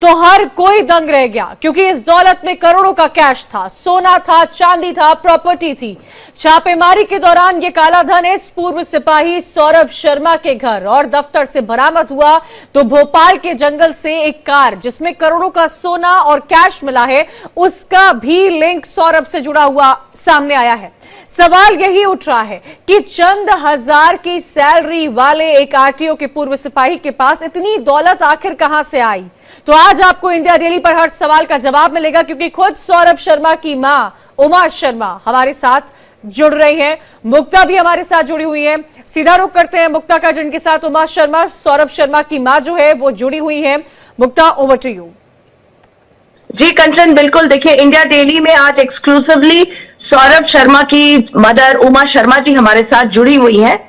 तो हर कोई दंग रह गया क्योंकि इस दौलत में करोड़ों का कैश था, सोना था, चांदी था, प्रॉपर्टी थी। छापेमारी के दौरान ये काला धन इस पूर्व सिपाही सौरभ शर्मा के घर और दफ्तर से बरामद हुआ तो भोपाल के जंगल से एक कार जिसमें करोड़ों का सोना और कैश मिला है, उसका भी लिंक सौरभ से जुड़ा हुआ सामने आया है। सवाल यही उठ रहा है कि चंद हजार की सैलरी वाले एक आरटीओ के पूर्व सिपाही के पास इतनी दौलत आखिर कहां से आई। तो आज आपको इंडिया डेली पर हर सवाल का जवाब मिलेगा क्योंकि खुद सौरभ शर्मा की मां उमा शर्मा हमारे साथ जुड़ रही हैं। मुक्ता भी हमारे साथ जुड़ी हुई है। सीधा रुख करते हैं मुक्ता का, जिनके साथ उमा शर्मा सौरभ शर्मा की मां जो है वो जुड़ी हुई है। मुक्ता, ओवर टू यू। जी कंचन, बिल्कुल। देखिए, इंडिया डेली में आज एक्सक्लूसिवली सौरभ शर्मा की मदर उमा शर्मा जी हमारे साथ जुड़ी हुई हैं।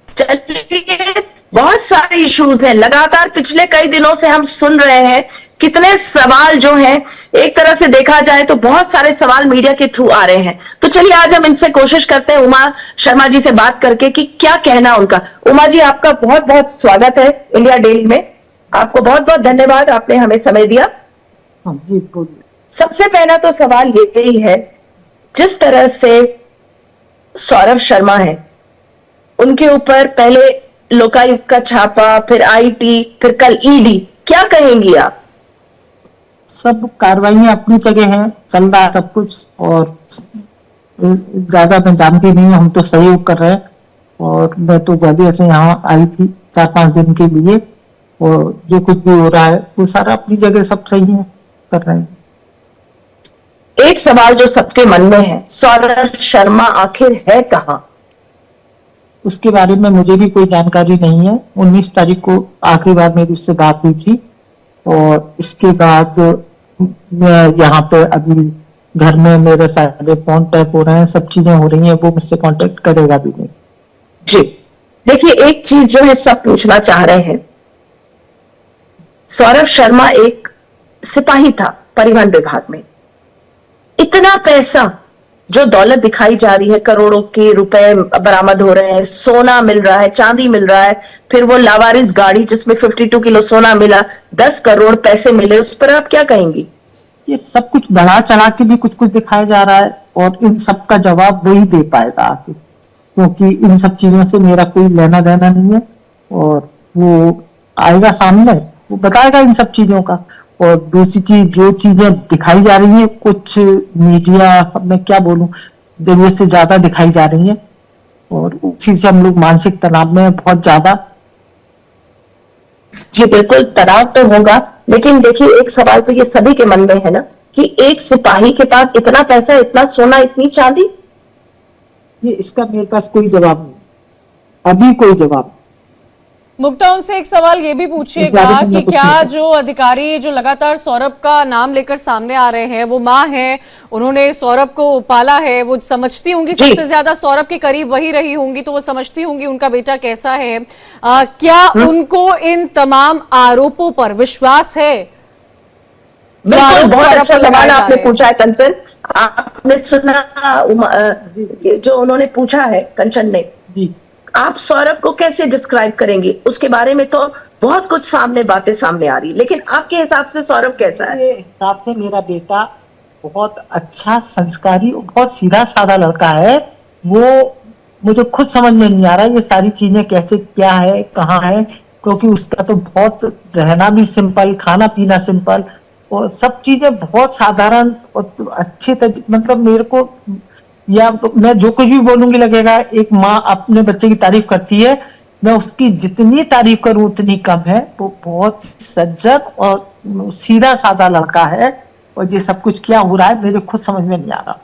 चलिए, बहुत सारे इश्यूज हैं, लगातार पिछले कई दिनों से हम सुन रहे हैं कितने सवाल जो हैं, एक तरह से देखा जाए तो बहुत सारे सवाल मीडिया के थ्रू आ रहे हैं। तो चलिए आज हम इनसे कोशिश करते हैं उमा शर्मा जी से बात करके कि क्या कहना उनका। उमा जी, आपका बहुत बहुत स्वागत है इंडिया डेली में। आपको बहुत बहुत धन्यवाद, आपने हमें समय दिया। जी बोलिए। सबसे पहला तो सवाल यही है, जिस तरह से सौरभ शर्मा है, उनके ऊपर पहले लोकायुक्त का छापा, फिर आईटी, फिर कल ईडी, क्या कहेंगी आप? सब कार्रवाइयां अपनी जगह हैं, चल रहा है सब कुछ, और ज्यादा मैं जानती नहीं हूँ, हम तो सहयोग कर रहे हैं। और मैं तो ग्वालियर से यहाँ आई थी 4-5 दिन के लिए, और जो कुछ भी हो रहा है वो सारा अपनी जगह सब सही है, कर रहे हैं। एक सवाल जो सबके मन में है, सौरभ शर्मा आखिर है कहाँ? उसके बारे में मुझे भी कोई जानकारी नहीं है। 19 तारीख को आखिरी बार मेरी उससे बात हुई थी, और इसके बाद मैं यहाँ पे अभी घर में मेरे सारे फोन टैप हो रहे हैं, सब चीजें हो रही हैं, वो मुझसे कांटेक्ट करेगा भी नहीं। जी देखिए, एक चीज जो है सब पूछना चाह रहे हैं, सौरभ शर्मा एक सिपाही था परिवहन विभाग में। इतना पैसा जो दौलत दिखाई जा रही है, करोड़ों के रुपए बरामद हो रहे हैं, सोना मिल रहा है, चांदी मिल रहा है, फिर वो लावारिस गाड़ी जिसमें 52 किलो सोना मिला, 10 करोड़ पैसे मिले, उस पर आप क्या कहेंगी? ये सब कुछ बढ़ा चढ़ा के भी कुछ कुछ दिखाया जा रहा है, और इन सब का जवाब वही दे पाएगा आके, क्योंकि इन सब चीजों से मेरा कोई लेना देना नहीं है। और वो आएगा सामने, वो बताएगा इन सब चीजों का। और दूसरी चीज, जो चीजें दिखाई जा रही है, कुछ मीडिया, मैं क्या बोलूं, जरूरत से ज्यादा दिखाई जा रही है, और उसी से हम लोग मानसिक तनाव में बहुत ज्यादा। जी बिल्कुल, तनाव तो होगा, लेकिन देखिए एक सवाल तो ये सभी के मन में है ना कि एक सिपाही के पास इतना पैसा, इतना सोना, इतनी चांदी। ये इसका मेरे पास कोई जवाब नहीं, अभी कोई जवाब। मुक्ता, उनसे एक सवाल ये भी पूछिएगा कि क्या जो अधिकारी जो लगातार सौरभ का नाम लेकर सामने आ रहे हैं, वो माँ है, उन्होंने सौरभ को पाला है, वो समझती होंगी, सबसे ज्यादा सौरभ के करीब वही रही होंगी, तो वो समझती होंगी उनका बेटा कैसा है। क्या उनको इन तमाम आरोपों पर विश्वास है? बिल्कुल, बहुत अच्छा सवाल आपने पूछा है कंचन। आपने सुना जो उन्होंने पूछा है कंचन ने, आप सौरभ को कैसे डिस्क्राइब करेंगे? उसके बारे में तो बहुत कुछ बातें सामने आ रही, लेकिन आपके हिसाब से सौरभ कैसा है? मेरे हिसाब से मेरा बेटा बहुत अच्छा, संस्कारी और बहुत सीधा साधा लड़का है। वो मुझे खुद समझ में नहीं आ रहा ये सारी चीजें कैसे, क्या है, कहाँ है, क्योंकि उसका तो बहुत रहना भी सिंपल, खाना पीना सिंपल, और सब चीजें बहुत साधारण और अच्छे मतलब मेरे को, या मैं जो कुछ भी बोलूंगी लगेगा एक माँ अपने बच्चे की तारीफ करती है, मैं उसकी जितनी तारीफ करूं उतनी कम है। वो बहुत सज्जन और सीधा साधा लड़का है, और ये सब कुछ क्या हो रहा है मेरे खुद समझ में नहीं आ रहा।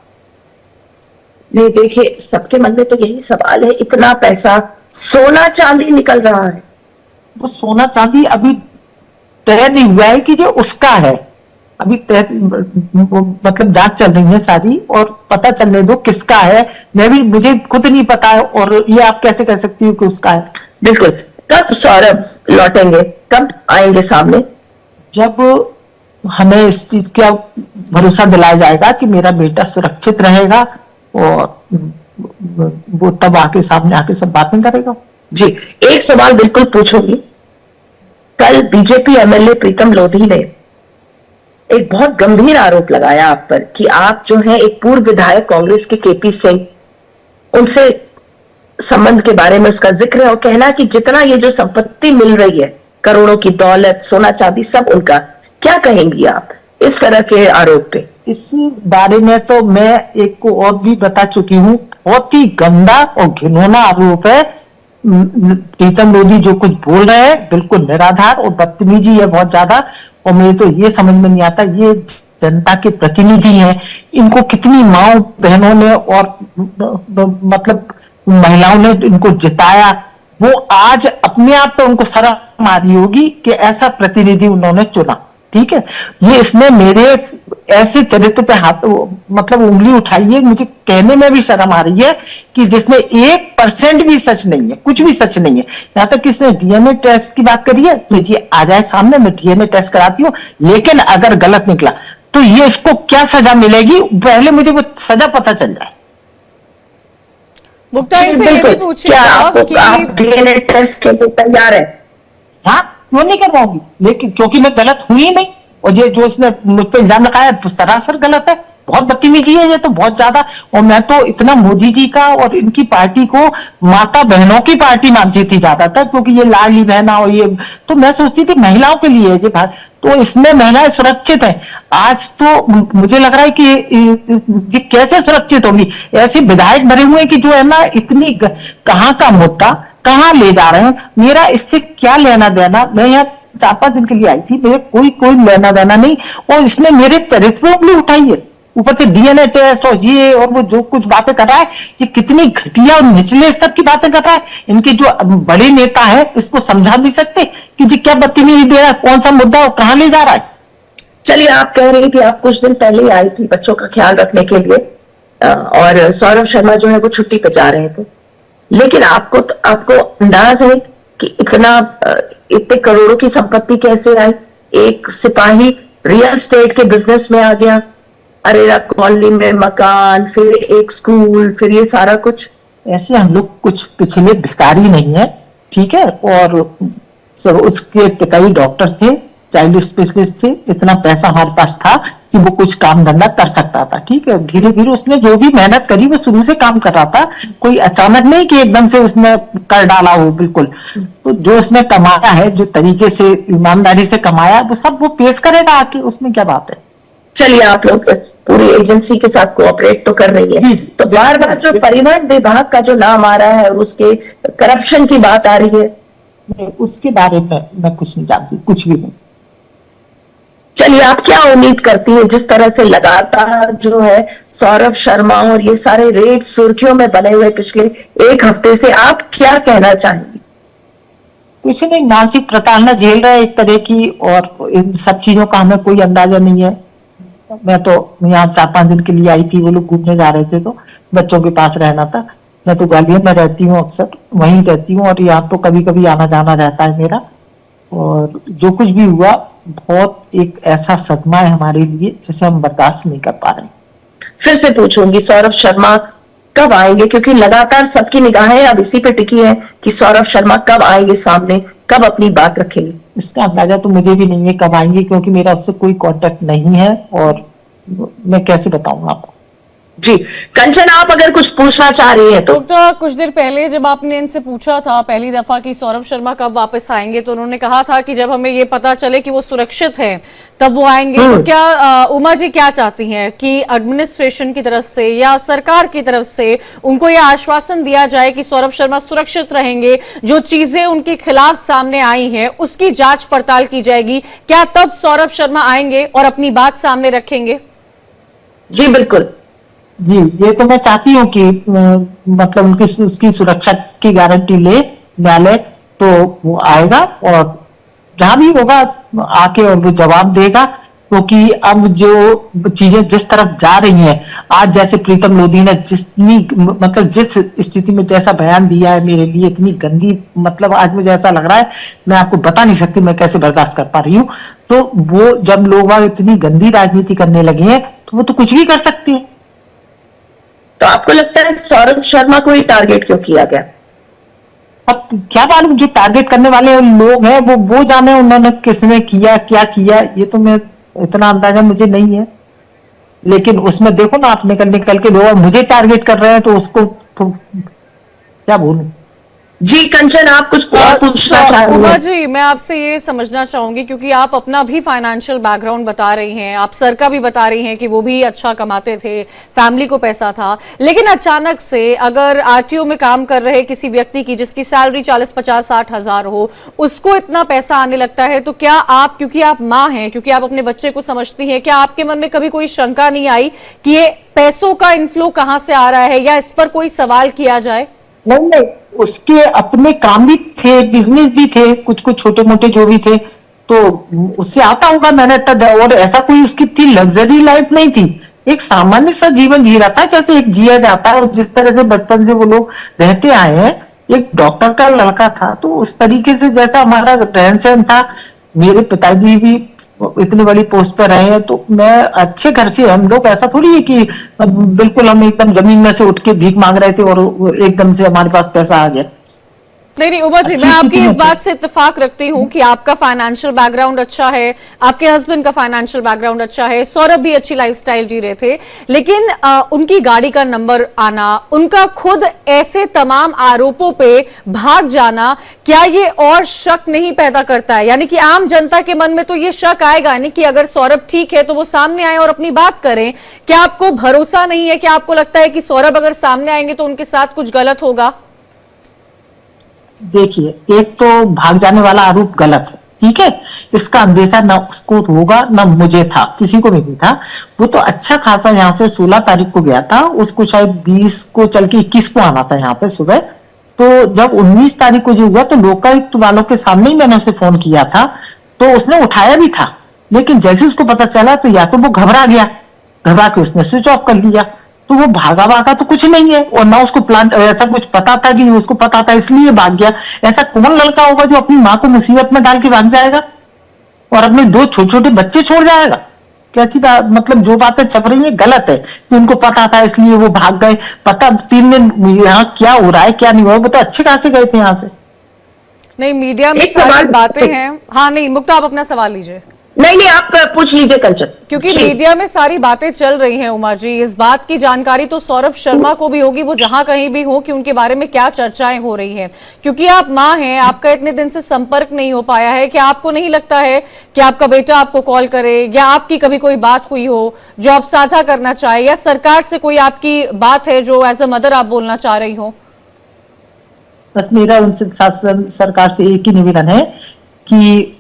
नहीं, देखिए सबके मन में तो यही सवाल है, इतना पैसा, सोना चांदी निकल रहा है। वो सोना चांदी अभी तय नहीं हुआ है कि जो उसका है, अभी तय, मतलब जांच चल रही है सारी, और पता चलने दो किसका है। मुझे खुद नहीं पता है, और ये आप कैसे कह सकती हो कि उसका है? बिल्कुल। कब सौरभ लौटेंगे, कब आएंगे सामने? जब हमें इस चीज का भरोसा दिलाया जाएगा कि मेरा बेटा सुरक्षित रहेगा, और वो तब आके सामने आके सब बातें करेगा। जी, एक सवाल बिल्कुल पूछूंगी। कल बीजेपी एमएलए प्रीतम लोधी ने एक बहुत गंभीर आरोप लगाया आप पर कि आप जो है एक पूर्व विधायक कांग्रेस के केपी सिंह, उनसे संबंध के बारे में उसका जिक्र है और कहना कि जितना ये जो संपत्ति मिल रही है, करोड़ों की दौलत, सोना चांदी, सब उनका। क्या कहेंगी आप इस तरह के आरोप पे? इस बारे में तो मैं एक को और भी बता चुकी हूँ, बहुत ही गंदा और घिनौना आरोप है। प्रीतम लोधी जो कुछ बोल रहे हैं बिल्कुल निराधार और बदतमीजी है बहुत ज्यादा। और मुझे तो ये समझ में नहीं आता, ये जनता के प्रतिनिधि हैं, इनको कितनी माओ बहनों ने और मतलब महिलाओं ने इनको जिताया, वो आज अपने आप पे उनको शर्म आ रही होगी कि ऐसा प्रतिनिधि उन्होंने चुना। ठीक है, ये इसने मेरे ऐसे चरित्र पे हाथ मतलब उंगली उठाई है, मुझे कहने में भी शर्म आ रही है कि जिसमें 1% भी सच नहीं है, कुछ भी सच नहीं है। यहाँ तक इसने डीएनए टेस्ट की बात करी है, तो ये आ जाए सामने, मैं डीएनए टेस्ट कराती हूँ, लेकिन अगर गलत निकला तो ये इसको क्या सजा मिलेगी, पहले मुझे वो सजा पता चल जाए। मुक्ता से ये भी पूछिए आप डीएनए टेस्ट के लिए तैयार है? हाँ, क्यों नहीं करवाऊंगी, लेकिन क्योंकि मैं गलत हुई नहीं, और ये जो इसने मुझ पर इल्जाम लगाया है सरासर गलत है, बहुत बदतमीजी है ये तो बहुत ज्यादा। और मैं तो इतना मोदी जी का और इनकी पार्टी को माता बहनों की पार्टी मानती थी ज्यादातर, क्योंकि ये लाडली बहना और ये तो मैं सोचती थी महिलाओं के लिए ये तो इसमें महिलाएं सुरक्षित है। आज तो मुझे लग रहा है कि ये कैसे सुरक्षित होंगी, ऐसे विधायक भरे हुए कि जो है ना इतनी कहाँ का मुद्दा कहाँ ले जा रहे हैं, मेरा इससे क्या लेना देना। मैं यहाँ 4-5 दिन के लिए आई थी, मेरे कोई लेना देना नहीं, और इसने मेरे चरित्र में उंगली उठाई है, ऊपर से डीएनए टेस्ट और ये और वो जो कुछ बातें कर रहा है, ये कितनी घटिया और निचले स्तर की बातें कर रहा है। इनके जो बड़े नेता है इसको समझा नहीं सकते कि जी क्या बदतमीजी दे रहा है, कौन सा मुद्दा और कहाँ ले जा रहा है। चलिए, आप कह रही थी आप कुछ दिन पहले आई थी बच्चों का ख्याल रखने के लिए, और सौरभ शर्मा जो है वो छुट्टी पे जा रहे थे, लेकिन आपको अंदाज है कि इतने करोड़ों की संपत्ति कैसे आई? एक सिपाही रियल एस्टेट के बिजनेस में आ गया, अरेरा कॉलोनी में मकान, फिर एक स्कूल, फिर ये सारा कुछ। ऐसे हम लोग कुछ पिछले भिखारी नहीं है, ठीक है, और सब उसके कई डॉक्टर थे, चाइल्ड स्पेशलिस्ट थे, इतना पैसा हमारे पास था कि वो कुछ काम धंधा कर सकता था। ठीक है, धीरे धीरे उसने जो भी मेहनत करी वो शुरू से काम कर रहा था, कोई अचानक नहीं कि एकदम से उसने कर डाला हो। बिल्कुल, तो जो उसने कमाया है, जो तरीके से ईमानदारी से कमाया, वो सब वो पेश करेगा आके, उसमें क्या बात है। चलिए, आप लोग पूरी एजेंसी के साथ कोऑपरेट तो कर रही है, तो बार बार जो परिवहन विभाग का जो नाम आ रहा है और उसके करप्शन की बात आ रही है, उसके बारे में मैं कुछ नहीं जानती, कुछ भी नहीं। चलिए, आप क्या उम्मीद करती हैं, जिस तरह से लगातार जो है सौरभ शर्मा और ये सारे रेड सुर्खियों में बने हुए पिछले एक हफ्ते से, आप क्या कहना चाहेंगी? कुछ नहीं, मानसिक प्रताड़ना झेल रहे हैं एक तरह की, और इन सब चीजों का हमें कोई अंदाजा नहीं है। मैं तो यहाँ 4-5 दिन के लिए आई थी, वो लोग घूमने जा रहे थे तो बच्चों के पास रहना था। मैं तो ग्वालियर में रहती हूँ, अक्सर वहीं रहती हूँ, और यहाँ तो कभी कभी आना जाना रहता है मेरा। और जो कुछ भी हुआ बहुत एक ऐसा सदमा है हमारे लिए जिसे हम बर्दाश्त नहीं कर पा रहे। फिर से पूछूंगी, सौरभ शर्मा कब आएंगे? क्योंकि लगातार सबकी निगाहें अब इसी पे टिकी है कि सौरभ शर्मा कब आएंगे सामने, कब अपनी बात रखेंगे। इसका अंदाजा तो मुझे भी नहीं है कब आएंगे, क्योंकि मेरा उससे कोई कांटेक्ट नहीं है, और मैं कैसे बताऊंगा आपको। जी कंचन, आप अगर कुछ पूछना चाह रही हैं तो। कुछ देर पहले जब आपने इनसे पूछा था पहली दफा कि सौरभ शर्मा कब वापस आएंगे, तो उन्होंने कहा था कि जब हमें ये पता चले कि वो सुरक्षित हैं तब वो आएंगे। तो क्या उमा जी क्या चाहती हैं कि एडमिनिस्ट्रेशन की तरफ से या सरकार की तरफ से उनको ये आश्वासन दिया जाए कि सौरभ शर्मा सुरक्षित रहेंगे, जो चीजें उनके खिलाफ सामने आई हैं उसकी जांच पड़ताल की जाएगी, क्या तब सौरभ शर्मा आएंगे और अपनी बात सामने रखेंगे? जी बिल्कुल जी, ये तो मैं चाहती हूँ कि मतलब उनकी उसकी सुरक्षा की गारंटी ले न्यायालय, तो वो आएगा और जहां भी होगा आके और वो जवाब देगा। क्योंकि अब जो चीजें जिस तरफ जा रही हैं, आज जैसे प्रीतम लोधी ने जिस स्थिति में जैसा बयान दिया है मेरे लिए, इतनी गंदी, मतलब आज मुझे ऐसा लग रहा है मैं आपको बता नहीं सकती मैं कैसे बर्दाश्त कर पा रही हूँ। तो वो जब लोग इतनी गंदी राजनीति करने लगे हैं तो वो तो कुछ भी कर सकते हैं। तो आपको लगता है सौरभ शर्मा को ही टारगेट क्यों किया गया? अब क्या मालूम जो टारगेट करने वाले लोग हैं वो जाने उन्होंने किसने किया क्या किया, ये तो मैं इतना अंदाजा मुझे नहीं है। लेकिन उसमें देखो ना, आप निकल के लोग मुझे टारगेट कर रहे हैं तो उसको तो क्या बोलूं। जी कंचन, आप कुछ और पूछना चाह रहे उमा हैं? जी, मैं आपसे ये समझना चाहूंगी क्योंकि आप अपना भी फाइनेंशियल बैकग्राउंड बता रही हैं, आप सर का भी बता रही हैं कि वो भी अच्छा कमाते थे, फैमिली को पैसा था, लेकिन अचानक से अगर आरटीओ में काम कर रहे किसी व्यक्ति की जिसकी सैलरी 40-50-60 हजार हो, उसको इतना पैसा आने लगता है, तो क्या आप, क्योंकि आप माँ हैं, क्योंकि आप अपने बच्चे को समझती हैं, क्या आपके मन में कभी कोई शंका नहीं आई कि ये पैसों का इनफ्लो कहां से आ रहा है, या इस पर कोई सवाल किया जाए? नहीं, उसके अपने काम भी थे, बिजनेस भी थे, कुछ छोटे मोटे जो भी थे, तो उससे आता होगा। मैंने और ऐसा कोई उसकी थी लग्जरी लाइफ नहीं थी, एक सामान्य सा जीवन जी रहा था जैसे एक जिया जाता है, और जिस तरह से बचपन से वो लोग रहते आए हैं। एक डॉक्टर का लड़का था, तो उस तरीके से जैसा हमारा रहन सहन था, मेरे पिताजी भी इतनी बड़ी पोस्ट पर रहे हैं, तो मैं अच्छे घर से, हम लोग ऐसा थोड़ी है कि बिल्कुल हम एकदम जमीन में से उठ के भीख मांग रहे थे और एकदम से हमारे पास पैसा आ गया। नहीं उमा जी, मैं आपकी इस बात से इत्तेफाक रखती हूँ कि आपका फाइनेंशियल बैकग्राउंड अच्छा है, आपके हस्बैंड का फाइनेंशियल बैकग्राउंड अच्छा है, सौरभ भी अच्छी लाइफस्टाइल जी रहे थे, लेकिन उनकी गाड़ी का नंबर आना, उनका खुद ऐसे तमाम आरोपों पे भाग जाना, क्या ये और शक नहीं पैदा करता है? यानी कि आम जनता के मन में तो ये शक आएगा नहीं कि अगर सौरभ ठीक है तो वो सामने आए और अपनी बात करें। क्या आपको भरोसा नहीं है? क्या आपको लगता है कि सौरभ अगर सामने आएंगे तो उनके साथ कुछ गलत होगा? देखिए, एक तो भाग जाने वाला आरोप गलत है, ठीक है, इसका अंदेशा ना उसको होगा ना मुझे था, किसी को भी नहीं था। वो तो अच्छा खासा यहाँ से 16 तारीख को गया था, उसको शायद 20 को चल के 21 को आना था यहाँ पे सुबह। तो जब 19 तारीख को जो हुआ तो लोकायुक्त वालों के सामने ही मैंने उसे फोन किया था, तो उसने उठाया भी था, लेकिन जैसे उसको पता चला तो या तो वो घबरा गया, घबरा के उसने स्विच ऑफ कर दिया। तो वो भागा तो कुछ नहीं है, और ना उसको प्लान ऐसा कुछ पता था कि उसको पता था इसलिए भाग गया। ऐसा कौन लड़का होगा जो अपनी माँ को मुसीबत में डाल के भाग जाएगा और अपने 2 छोटे छोटे बच्चे छोड़ जाएगा? कैसी बात, मतलब जो बातें चल रही है गलत है कि उनको पता था इसलिए वो भाग गए। पता 3 दिन यहाँ क्या हो रहा है क्या नहीं हो रहा है, वो तो अच्छे खासे गए थे यहाँ से। नहीं, मीडिया में सारी बातें हैं। हाँ नहीं मुक्ता, आप अपना सवाल लीजिए। नहीं, आप पूछ लीजिए कंचन। क्योंकि मीडिया में सारी बातें चल रही हैं उमा जी, इस बात की जानकारी तो सौरभ शर्मा को भी होगी, वो जहां कहीं भी हो, कि उनके बारे में क्या चर्चाएं हो रही हैं। क्योंकि आप मां हैं, आपका इतने दिन से संपर्क नहीं हो पाया है, क्या आपको नहीं लगता है कि आपका बेटा आपको कॉल करे, या आपकी कभी कोई बात हुई हो जो आप साझा करना चाहे, या सरकार से कोई आपकी बात है जो एज अ मदर आप बोलना चाह रही हो? बस मेरा उनसे सरकार से एक ही निवेदन है कि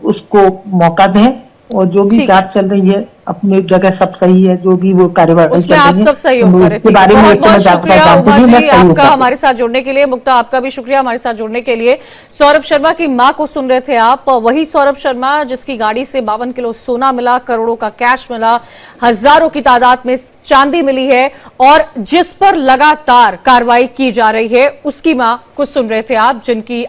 उसको मौका दें, और जो भी जांच चल रही है अपनी जगह सब सही है, जो भी वो कार्यवाही चल रही है सब सहयोग करें। बहुत बहुत शुक्रिया उमा जी आपका हमारे साथ जुड़ने के लिए। मुक्ता, आपका भी शुक्रिया हमारे साथ जुड़ने के लिए। सौरभ शर्मा की मां को सुन रहे थे आप, वही सौरभ शर्मा जिसकी गाड़ी से 52 किलो सोना मिला, करोड़ों का कैश मिला, हजारों की तादाद में चांदी मिली है, और जिस पर लगातार कार्रवाई की जा रही है, उसकी मां को सुन रहे थे आप, जिनकी